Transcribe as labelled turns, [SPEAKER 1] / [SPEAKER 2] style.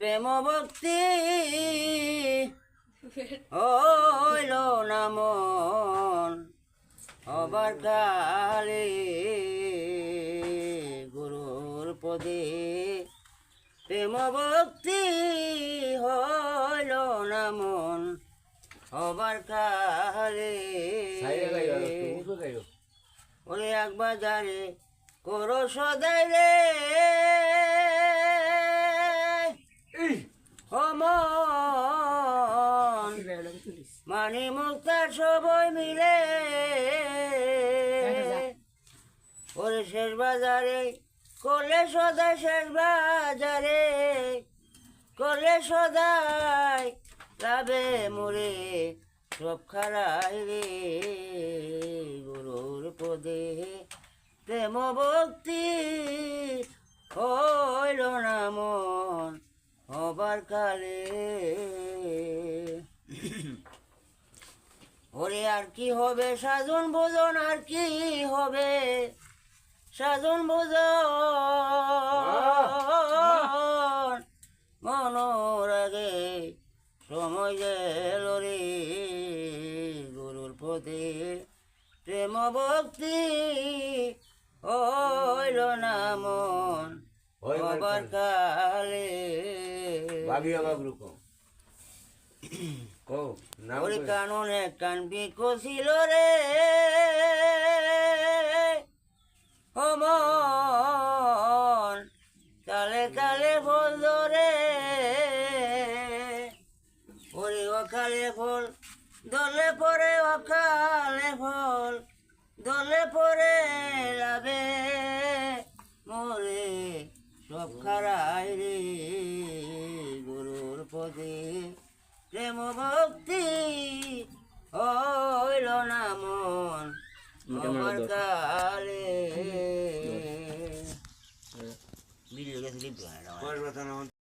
[SPEAKER 1] প্রেম ভক্তি হইল না মন হবার কালে গুরুর পদে প্রেম ভক্তি হইল না মন হবার কালে ওরে এক বাজারে করো সদাই রে মন মানি মুক্তার সবাই মিলে ওরে শেষ বাজারে করলে সদাই শেষ বাজারে করলে সদাই লাভে মোরে সব খারাই রে গুরুর পদে প্রেম ভক্তি হইল না মন হবার কালে ওরে আর কি হবে সাজন ভোজন আর কি হবে সাজন ভোজন মনোর আগে সময় গেল রে গুরুর পদে প্রেম ভক্তি হইল না মন হবার কালে ওরে কাননে কানবি কছিল রে মন কালে কালে ফল ধরে ওরে অকালে ফল দলে পরে অকালে ফল দলে পরে লাভে মোরে সব খারাই রে গুরুর পদে প্রেম ভক্তি হইল না মন আমার কালে ভিডিও গেছে